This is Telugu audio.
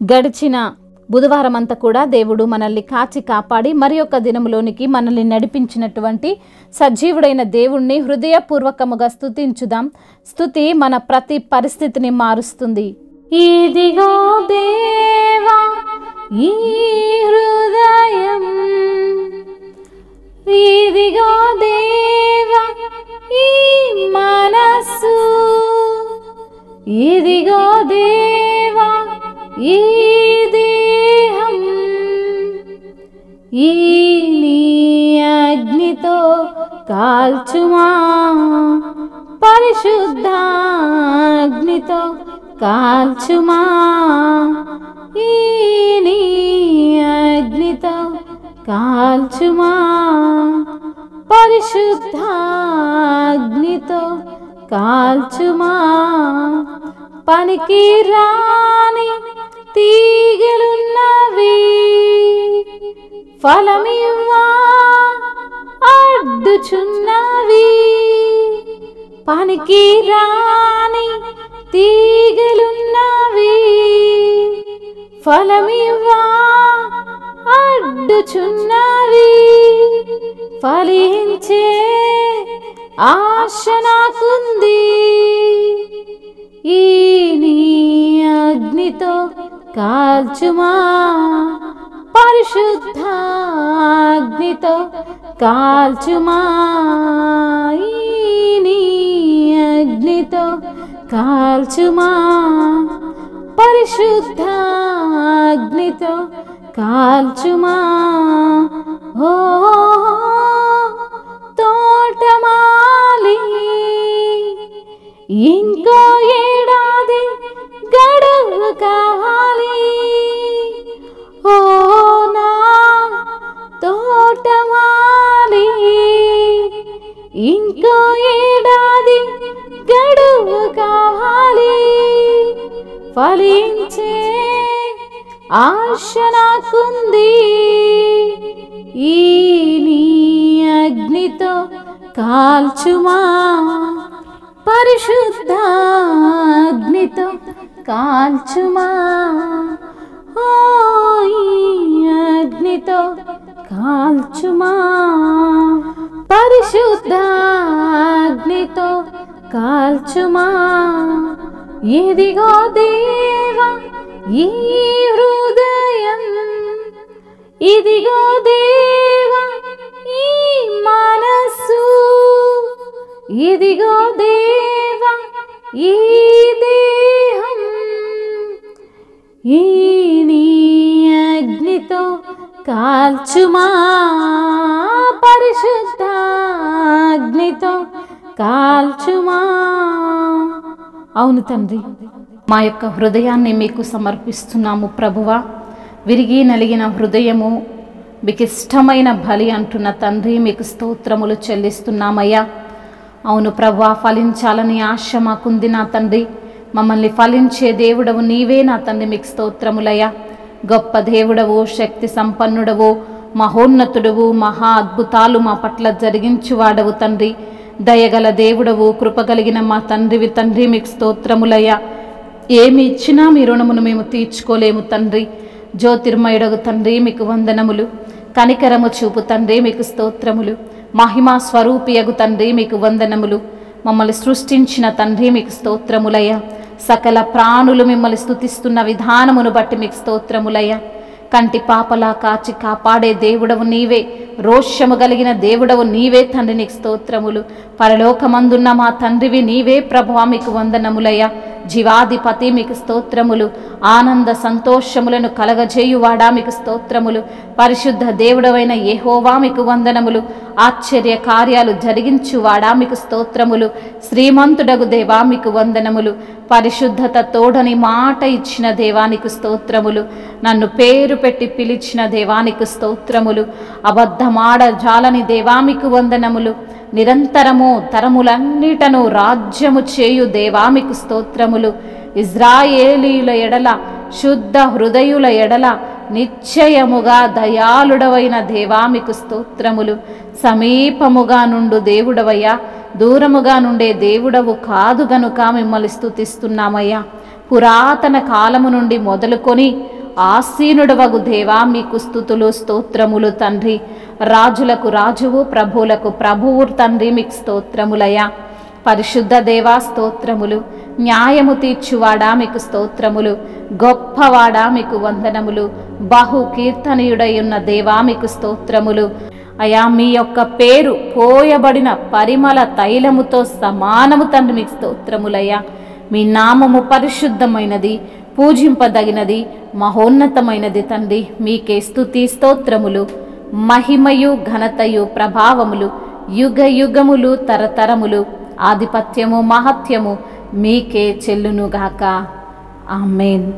గడిచిన బుధవారం అంతా కూడా దేవుడు మనల్ని కాచి కాపాడి మరి ఒక దినములోనికి మనల్ని నడిపించినటువంటి సజీవుడైన దేవుణ్ణి హృదయపూర్వకముగా స్తుతించుదాం. స్తుతి మన ప్రతి పరిస్థితిని మారుస్తుంది. ఇదిగో దేవా ఈ హృదయం, ఇదిగో దేవా ఈ మనసు, ఇదిగో దేవా ఈ దేహం, ఈ నీ అగ్నితో కాల్చుమా, పరిశుద్ధాగ్నితో కాల్చుమా, ఈ నీ అగ్నితో కాల్చుమా, పరిశుద్ధాగ్నితో కాల్చుమా. పనికి రాని తీగలున్నవి ఫలమివ్వా అడ్డుచున్నవి, పనికి రాని తీగలున్నవి ఫలమివ్వా అడ్డుచున్నవి. ఫలించే ఆశ నాకుంది, ఈ నీ అగ్నితో కాల్చుమా, పరిశుద్ధాగ్నితో కాల్చుమా, ఈ నీ అగ్నితో కాల్చుమా, పరిశుద్ధాగ్నితో కాల్చుమా. ఓ తోటమాలి ఇంకో ఏడాది గడువు కావాలి, ఓ నా తోటమాలి ఇంకో ఏడాది గడువు కావాలి. ఫలించే ఆశ నాకుంది, ఈ నీ అగ్నితో కాల్చుమా, పరిశుద్ధాగ్నితో కాల్చుమా, ఓ ఈ అగ్నితో కాల్చుమా, పరిశుద్ధాగ్నితో కాల్చుమా. ఇదిగో దేవా ఈ హృదయం, ఇదిగో దేవా ఈ మనసు, ఇదిగో దేవా ఈ దేహం, ఈ నీ అగ్నితో కాల్చుమా, పరిశుద్ధాగ్నితో కాల్చుమా. అవును తండ్రి, మా యొక్క హృదయాన్ని మీకు సమర్పిస్తున్నాము ప్రభువా. విరిగి నలిగిన హృదయము మీకు ఇష్టమైన బలి అంటున్న తండ్రి, మీకు స్తోత్రములు చెల్లిస్తున్నామయ్యా. అవును ప్రభువా, ఫలించాలని ఆశ మాకుంది నా తండ్రి. మమ్మల్ని ఫలించే దేవుడవు నీవే నా తండ్రి, మీకు స్తోత్రములయ్యా. గొప్ప దేవుడవు, శక్తి సంపన్నుడవు, మహోన్నతుడవు, మహా అద్భుతాలు మా పట్ల జరిగించువాడవు తండ్రి. దయగల దేవుడవు, కృపగలిగిన మా తండ్రివి తండ్రి, మీకు స్తోత్రములయ్యా. ఏమి ఇచ్చినా మీ రుణమును మేము తీర్చుకోలేము తండ్రి. జ్యోతిర్మయుడగు తండ్రి, మీకు వందనములు. కనికరము చూపు తండ్రి, మీకు స్తోత్రములు. మహిమా స్వరూపియగు తండ్రి, మీకు వందనములు. మమ్మల్ని సృష్టించిన తండ్రి, మీకు స్తోత్రములయ్యా. సకల ప్రాణులు మిమ్మల్ని స్తుతిస్తున్న విధానమును బట్టి మీకు స్తోత్రములయ్యా. కంటి పాపలా కాచి కాపాడే దేవుడవు నీవే, రోషము కలిగిన దేవుడవు నీవే తండ్రి, నీకు స్తోత్రములు. పరలోకమందున్న మా తండ్రివి నీవే ప్రభువా, మీకు వందనములయ్యా. జీవాధిపతి, మీకు స్తోత్రములు. ఆనంద సంతోషములను కలగజేయువాడా, మీకు స్తోత్రములు. పరిశుద్ధ దేవుడవైన యెహోవా, మీకు వందనములు. ఆశ్చర్య కార్యాలు జరిగించువాడా, మీకు స్తోత్రములు. శ్రీమంతుడగు దేవా, మీకు వందనములు. పరిశుద్ధత తోడని మాట ఇచ్చిన దేవానికి స్తోత్రములు. నన్ను పేరు పెట్టి పిలిచిన దేవానికి స్తోత్రములు. అబద్ధమాడ జాలని దేవామికు వందనములు. నిరంతరము తరములన్నిటను రాజ్యము చేయు దేవామికు స్తోత్రములు. ఇజ్రాయేలీల ఎడల, శుద్ధ హృదయుల ఎడల నిశ్చయముగా దయాళుడవైన దేవామికు స్తోత్రములు. సమీపముగా నుండు దేవుడవయ్యా, దూరముగా నుండే దేవుడవు కాదు గనుక మిమ్మల్ని స్తుతిస్తున్నామయ్యా. పురాతన కాలము నుండి మొదలుకొని ఆసీనుడవగు దేవా మీకు స్తుతులు స్తోత్రములు తండ్రి. రాజులకు రాజువు, ప్రభువులకు ప్రభువు తండ్రి, మీకు స్తోత్రములయ్యా. పరిశుద్ధ దేవా స్తోత్రములు. న్యాయము తీర్చువాడా మీకు స్తోత్రములు. గొప్పవాడా మీకు వందనములు. బహు కీర్తనీయుడై ఉన్న దేవా మీకు స్తోత్రములు. అయా మీ యొక్క పేరు పోయబడిన పరిమళ తైలముతో సమానము తండ్రి, మీకు స్తోత్రములయ్యా. మీ నామము పరిశుద్ధమైనది, పూజింపదగినది, మహోన్నతమైనది తండ్రి. మీకే స్తుతి స్తోత్రములు, మహిమయు ఘనతయు ప్రభావములు యుగ యుగములు తరతరములు ఆధిపత్యము మహత్యము మీకే చెల్లునుగాక. ఆమేన్.